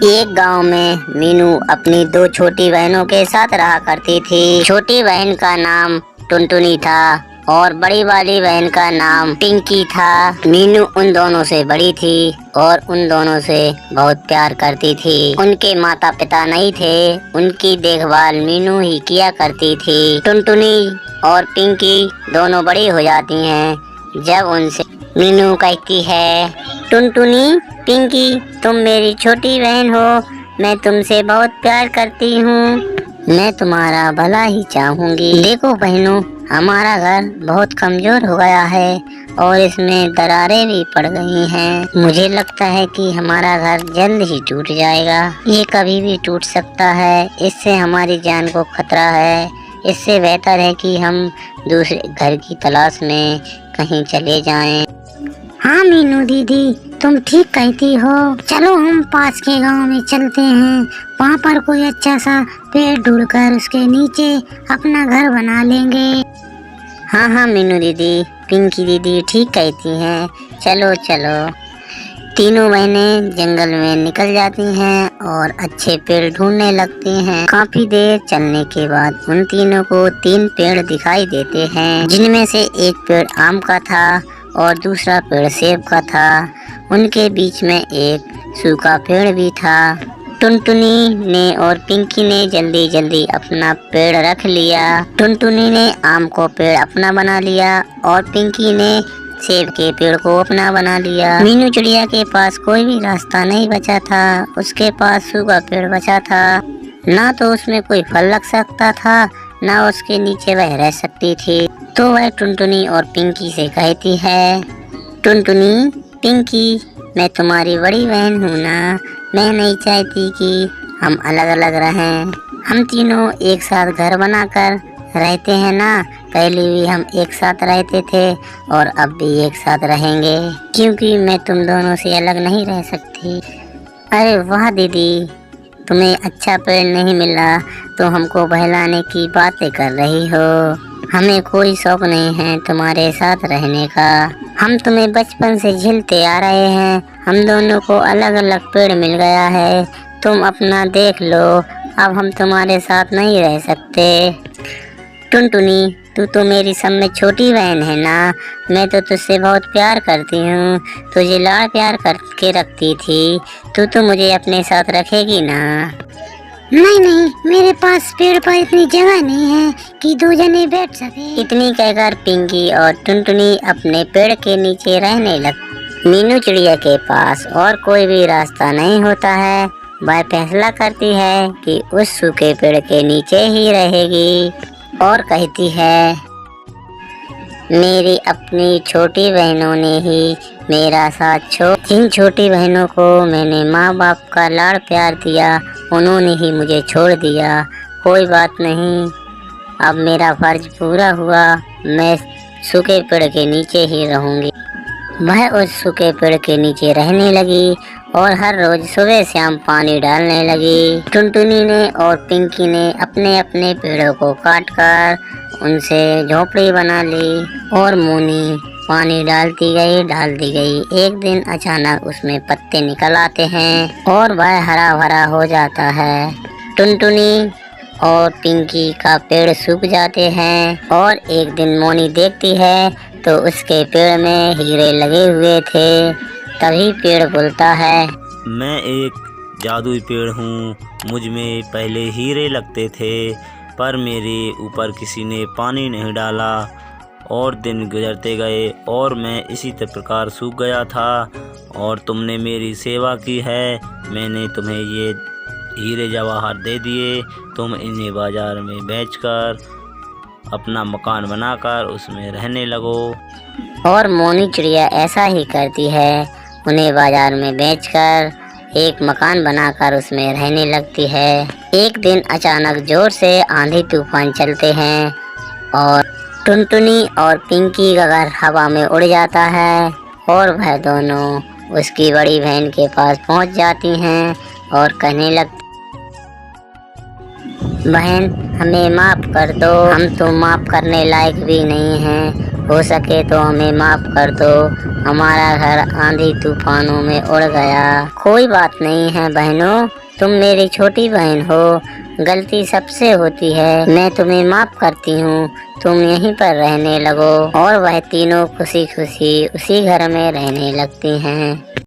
एक गांव में मीनू अपनी दो छोटी बहनों के साथ रहा करती थी। छोटी बहन का नाम टुनटुनी था और बड़ी वाली बहन का नाम पिंकी था। मीनू उन दोनों से बड़ी थी और उन दोनों से बहुत प्यार करती थी। उनके माता पिता नहीं थे, उनकी देखभाल मीनू ही किया करती थी। टुनटुनी और पिंकी दोनों बड़ी हो जाती हैं जब उनसे मीनू कहती है, टुनटुनी, पिंकी, तुम मेरी छोटी बहन हो, मैं तुमसे बहुत प्यार करती हूँ, मैं तुम्हारा भला ही चाहूंगी। देखो बहनों, हमारा घर बहुत कमजोर हो गया है और इसमें दरारें भी पड़ गई हैं। मुझे लगता है कि हमारा घर जल्द ही टूट जाएगा। ये कभी भी टूट सकता है, इससे हमारी जान को खतरा है। इससे बेहतर है कि हम दूसरे घर की तलाश में कहीं चले जाएं। हाँ मीनू दीदी, तुम ठीक कहती हो। चलो हम पास के गांव में चलते हैं, वहाँ पर कोई अच्छा सा पेड़ ढूंढकर उसके नीचे अपना घर बना लेंगे। हाँ मीनू दीदी, पिंकी दीदी ठीक कहती हैं, चलो चलो। तीनों बहनें जंगल में निकल जाती हैं और अच्छे पेड़ ढूंढने लगती हैं। काफी देर चलने के बाद उन तीनों को 3 पेड़ दिखाई देते हैं, जिनमें से एक पेड़ आम का था और दूसरा पेड़ सेब का था। उनके बीच में एक सूखा पेड़ भी था। टुनटुनी ने और पिंकी ने जल्दी जल्दी अपना पेड़ रख लिया। टुनटुनी ने आम को पेड़ अपना बना लिया और पिंकी ने सेब के पेड़ को अपना बना लिया। मीनू चिड़िया के पास कोई भी रास्ता नहीं बचा था, उसके पास सूखा पेड़ बचा था। ना तो उसमें कोई फल लग सकता था, ना उसके नीचे वह रह सकती थी। तो वह टुनटुनी और पिंकी से कहती है, टुनटुनी, पिंकी, मैं तुम्हारी बड़ी बहन हूँ ना, मैं नहीं चाहती कि हम अलग अलग रहें। हम तीनों एक साथ घर बनाकर रहते हैं ना, पहले भी हम एक साथ रहते थे और अब भी एक साथ रहेंगे, क्योंकि मैं तुम दोनों से अलग नहीं रह सकती। अरे वाह दीदी, तुम्हें अच्छा पेड़ नहीं मिला तो हमको बहलाने की बातें कर रही हो। हमें कोई शौक नहीं है तुम्हारे साथ रहने का। हम तुम्हें बचपन से झेलते आ रहे हैं, हम दोनों को अलग अलग पेड़ मिल गया है, तुम अपना देख लो, अब हम तुम्हारे साथ नहीं रह सकते। टुनटुनी, तू तो मेरी सब में छोटी बहन है ना, मैं तो तुझसे बहुत प्यार करती हूँ, तुझे लाड़ प्यार करके रखती थी, तू तो मुझे अपने साथ रखेगी ना। नहीं, मेरे पास पेड़ पर इतनी जगह नहीं है कि 2 जने बैठ सके। इतनी कहकर पिंकी और टुनटुनी अपने पेड़ के नीचे रहने लग। मीनू चिड़िया के पास और कोई भी रास्ता नहीं होता है, वह फैसला करती है कि उस सूखे पेड़ के नीचे ही रहेगी और कहती है, मेरी अपनी छोटी बहनों ने ही मेरा साथ छोड़। जिन छोटी बहनों को मैंने माँ बाप का लाड़ प्यार दिया, उन्होंने ही मुझे छोड़ दिया। कोई बात नहीं, अब मेरा फर्ज पूरा हुआ, मैं सूखे पेड़ के नीचे ही रहूंगी। वह उस सूखे पेड़ के नीचे रहने लगी और हर रोज सुबह शाम पानी डालने लगी। टुनटुनी ने और पिंकी ने अपने अपने पेड़ों को काटकर उनसे झोपड़ी बना ली और मोनी पानी डालती गई। एक दिन अचानक उसमें पत्ते निकल आते हैं और वह हरा भरा हो जाता है। टुनटुनी और पिंकी का पेड़ सूख जाते हैं और एक दिन मोनी देखती है तो उसके पेड़ में हीरे लगे हुए थे। तभी पेड़ बोलता है, मैं एक जादुई पेड़ हूँ, मुझ में पहले हीरे लगते थे, पर मेरे ऊपर किसी ने पानी नहीं डाला और दिन गुजरते गए और मैं इसी प्रकार सूख गया था और तुमने मेरी सेवा की है। मैंने तुम्हें ये हीरे जवाहर दे दिए, तुम इन्हें बाजार में बेचकर अपना मकान बनाकर उसमें रहने लगो। और मोनी चिड़िया ऐसा ही करती है, उन्हें बाजार में बेचकर एक मकान बनाकर उसमें रहने लगती है। एक दिन अचानक जोर से आंधी तूफान चलते हैं और टुनटुनी और पिंकी का घर हवा में उड़ जाता है और वह दोनों उसकी बड़ी बहन के पास पहुंच जाती हैं और कहने लगती, बहन हमें माफ कर दो, हम तो माफ करने लायक भी नहीं हैं। हो सके तो हमें माफ कर दो, हमारा घर आंधी तूफानों में उड़ गया। कोई बात नहीं है बहनों, तुम मेरी छोटी बहन हो, गलती सबसे होती है, मैं तुम्हें माफ करती हूँ। तुम यहीं पर रहने लगो। और वह तीनों खुशी खुशी उसी घर में रहने लगती हैं।